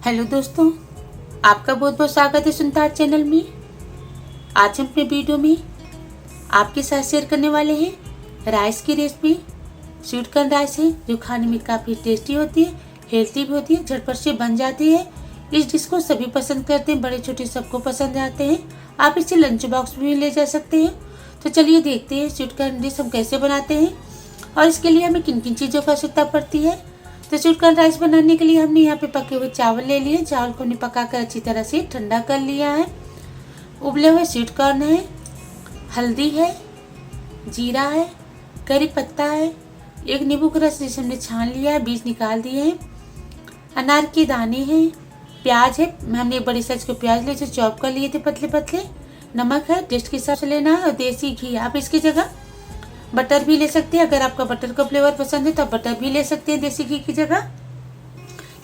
Hello दोस्तों, आपका बहुत बहुत स्वागत है सुनता चैनल में। आज हम अपने वीडियो में आपके साथ शेयर करने वाले हैं राइस की रेसिपी। स्वीट कॉर्न राइस है जो खाने में काफ़ी टेस्टी होती है, हेल्थी भी होती है, झटपट से बन जाती है। इस डिश को सभी पसंद करते हैं, बड़े छोटे सबको पसंद आते हैं। आप इसे लंच बॉक्स में भी ले जा सकते हैं। तो चलिए देखते हैं स्वीट कॉर्न डिश हम कैसे बनाते हैं और इसके लिए हमें किन किन चीज़ों की आवश्यकता पड़ती है। तो स्वीट कॉर्न राइस बनाने के लिए हमने यहाँ पे पके हुए चावल ले लिए। चावल को हमने पकाकर अच्छी तरह से ठंडा कर लिया है। उबले हुए स्वीट कॉर्न है, हल्दी है, जीरा है, करी पत्ता है, एक नींबू का रस जिसे हमने छान लिया है, बीज निकाल दिए हैं, अनार के दाने हैं, प्याज है, हमने एक बड़ी साइज के प्याज लिए चॉप कर लिए थे पतले पतले, नमक है टेस्ट के हिसाब से लेना है, और देसी घी। आप इसकी जगह बटर भी ले सकते हैं। अगर आपका बटर का फ्लेवर पसंद है तो आप बटर भी ले सकते हैं देसी घी की जगह,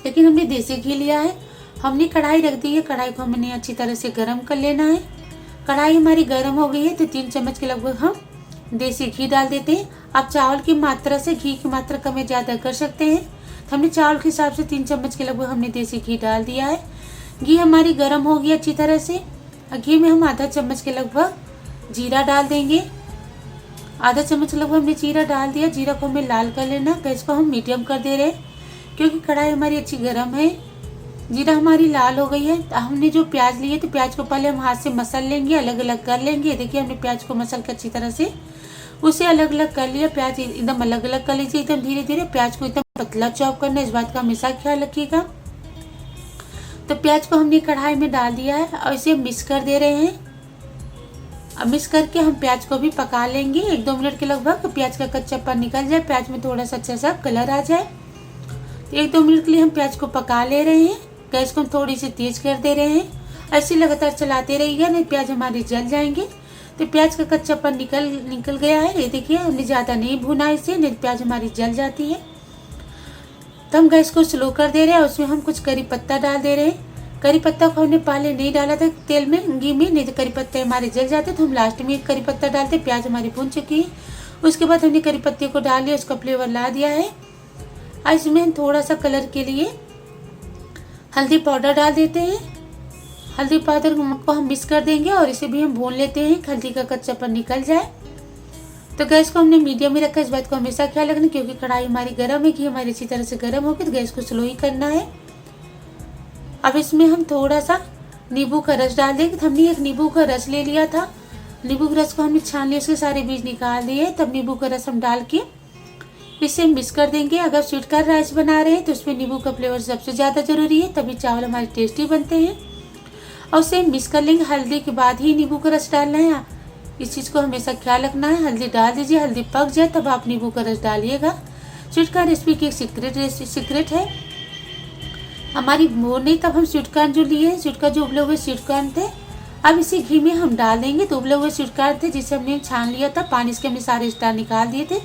लेकिन हमने देसी घी लिया है। हमने कढ़ाई रख दी है, कढ़ाई को हमने अच्छी तरह से गर्म कर लेना है। कढ़ाई हमारी गर्म हो गई है तो 3 चम्मच के लगभग हम देसी घी डाल देते हैं। आप चावल की मात्रा से घी की मात्रा कम या ज़्यादा कर सकते हैं। तो हमने चावल के हिसाब से 3 चम्मच के लगभग हमने देसी घी डाल दिया है। घी हमारी गर्म हो गई अच्छी तरह से। घी में हम आधा चम्मच के लगभग जीरा डाल देंगे। आधा चम्मच लगभग हमने जीरा डाल दिया। जीरा को हमें लाल कर लेना। गैस को हम मीडियम कर दे रहे हैं क्योंकि कढ़ाई हमारी अच्छी गर्म है। जीरा हमारी लाल हो गई है। हमने जो प्याज लिए तो प्याज को पहले हम हाथ से मसल लेंगे, अलग अलग कर लेंगे। देखिए हमने प्याज को मसल कर अच्छी तरह से उसे अलग अलग कर लिया। प्याज एकदम अलग अलग कर लीजिए, एकदम धीरे धीरे। प्याज को एकदम पतला चॉप करना, इस बात का हमेशा ख्याल रखिएगा। तो प्याज को हमने कढ़ाई में डाल दिया है और इसे मिक्स कर दे रहे हैं। अब मिक्स करके हम प्याज को भी पका लेंगे 1-2 मिनट के लगभग। प्याज का कच्चापन निकल जाए, प्याज में थोड़ा सा अच्छा सा कलर आ जाए। तो 1-2 मिनट के लिए हम प्याज को पका ले रहे हैं। गैस को हम थोड़ी सी तेज कर दे रहे हैं। ऐसे लगातार चलाते रहिएगा, नहीं प्याज हमारे जल जाएंगे। तो प्याज का कच्चापन निकल गया है। ये देखिए हमने ज़्यादा नहीं भुना इसे, नहीं प्याज हमारी जल जाती है। तो हम गैस को स्लो कर दे रहे हैं। उसमें हम कुछ करी पत्ता डाल दे रहे हैं। करी पत्ता को हमने पहले नहीं डाला था तेल में, घी में, नहीं तो करी पत्ते हमारे जल जाते। तो हम लास्ट में करी पत्ता डालते। प्याज हमारी भून चुकी है। उसके बाद हमने करी पत्ते को डाल लिया, उसका फ्लेवर ला दिया है। और इसमें हम थोड़ा सा कलर के लिए हल्दी पाउडर डाल देते हैं। हल्दी पाउडर को हम मिक्स कर देंगे और इसे भी हम भून लेते हैं, हल्दी का कच्चापन निकल जाए। तो गैस को हमने मीडियम में रखा। इस बात को हमेशा ख्याल रखना क्योंकि कढ़ाई हमारी गर्म है, घी हमारी अच्छी तरह से गर्म होगी। तो गैस को स्लो ही करना है। अब इसमें हम थोड़ा सा नींबू का रस डाल देंगे। हमने एक नींबू का रस ले लिया था। नींबू के रस को हमने छान लिया, उसके सारे बीज निकाल दिए। तब नींबू का रस हम डाल के इसे मिक्स कर देंगे। अगर स्वीट कॉर्न राइस बना रहे हैं तो उसमें नींबू का फ्लेवर सबसे ज़्यादा जरूरी है, तभी चावल हमारे टेस्टी बनते हैं। और उसे मिक्स कर लेंगे। हल्दी के बाद ही नींबू का रस डालना है, इस चीज़ को हमेशा ख्याल रखना है। हल्दी डाल दीजिए, हल्दी पक जाए तब आप नींबू का रस डालिएगा। स्वीट कॉर्न रेसिपी की एक सीक्रेट है हमारी, वो नहीं। तब हम स्वीट कॉर्न जो लिए, स्वीट कॉर्न जो उबले हुए स्वीट कॉर्न थे, अब इसी घी में हम डाल देंगे। तो उबले हुए स्वीट कॉर्न थे जिसे हमने छान लिया था, पानी से हमने सारे स्टार निकाल दिए थे।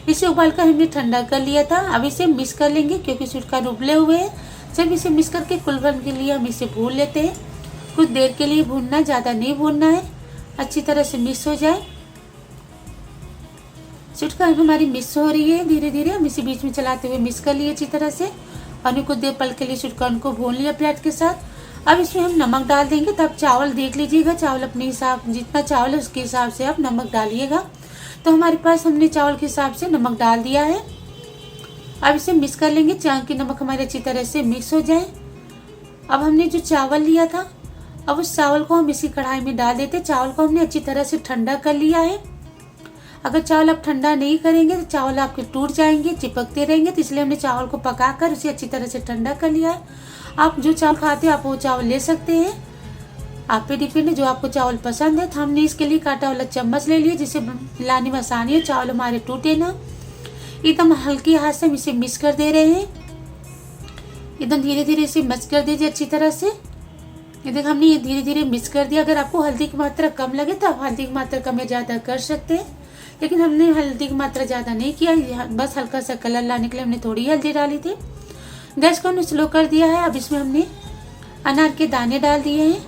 इसे उबाल कर हमने ठंडा कर लिया था। अब इसे मिक्स कर लेंगे क्योंकि स्वीट कॉर्न उबले हुए हैं। जब इसे मिक्स करके कुलवन के लिए हम इसे भून लेते हैं। कुछ देर के लिए भूनना, ज़्यादा नहीं भूनना है, अच्छी तरह से मिक्स हो जाए। स्वीट कॉर्न हमारी मिक्स हो रही है धीरे धीरे। हम इसे बीच में चलाते हुए मिक्स कर लिए अच्छी तरह से और कुछ देर पल के लिए स्वीट कॉर्न को भून लिया प्लेट के साथ। अब इसमें हम नमक डाल देंगे। तब चावल देख लीजिएगा, चावल अपने हिसाब, जितना चावल है उसके हिसाब से आप नमक डालिएगा। तो हमारे पास हमने चावल के हिसाब से नमक डाल दिया है। अब इसे मिक्स कर लेंगे ताकि नमक हमारे अच्छी तरह से मिक्स हो जाए। अब हमने जो चावल लिया था, अब उस चावल को हम इसी कढ़ाई में डाल देते। चावल को हमने अच्छी तरह से ठंडा कर लिया है। अगर चावल आप ठंडा नहीं करेंगे तो चावल आपके टूट जाएंगे, चिपकते रहेंगे। तो इसलिए हमने चावल को पकाकर उसे अच्छी तरह से ठंडा कर लिया है। आप जो चावल खाते हैं आप वो चावल ले सकते हैं, आप पे डिपेंड है जो आपको चावल पसंद है। तो हमने इसके लिए काटा वाला चम्मच ले लिया जिससे मिलाने में आसानी है, चावल हमारे टूटे ना। एकदम हल्की हाथ से हम इसे मिक्स कर दे रहे हैं। एकदम धीरे धीरे इसे मिक्स कर दीजिए अच्छी तरह से। ये देखो हमने ये धीरे धीरे मिक्स कर दिया। अगर आपको हल्दी की मात्रा कम लगे तो आप हल्दी की मात्रा कम या ज़्यादा कर सकते हैं, लेकिन हमने हल्दी की मात्रा ज़्यादा नहीं किया, बस हल्का सा कलर लाने के लिए हमने थोड़ी हल्दी डाली थी। गैस को हमने स्लो कर दिया है। अब इसमें हमने अनार के दाने डाल दिए हैं।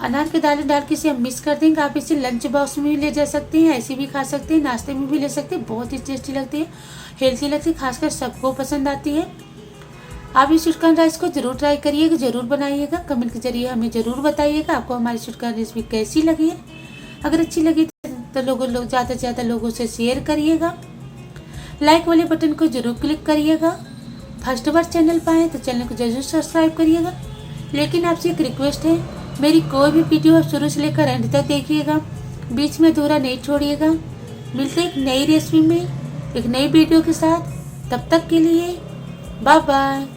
अनार के दाने डाल के इसे हम मिक्स कर देंगे। आप इसे लंच बॉक्स में भी ले जा सकते हैं, ऐसे भी खा सकते हैं, नाश्ते में भी ले सकते हैं। बहुत ही टेस्टी लगती है, हेल्थी लगती है, खासकर सबको पसंद आती है। आप इस स्वीट कॉर्न राइस को जरूर ट्राई करिएगा, जरूर बनाइएगा। कमेंट के जरिए हमें जरूर बताइएगा आपको हमारी स्वीट कॉर्न रेसिपी कैसी लगी है। अगर अच्छी लगी तो लोग ज़्यादा से ज़्यादा लोगों से शेयर करिएगा। लाइक वाले बटन को जरूर क्लिक करिएगा। फर्स्ट बार चैनल पर आए तो चैनल को जरूर सब्सक्राइब करिएगा। लेकिन आपसे एक रिक्वेस्ट है, मेरी कोई भी वीडियो आप शुरू से लेकर एंड तक देखिएगा, बीच में अधूरा नहीं छोड़िएगा। मिलते एक नई रेसिपी में एक नई वीडियो के साथ, तब तक के लिए बाय बाय।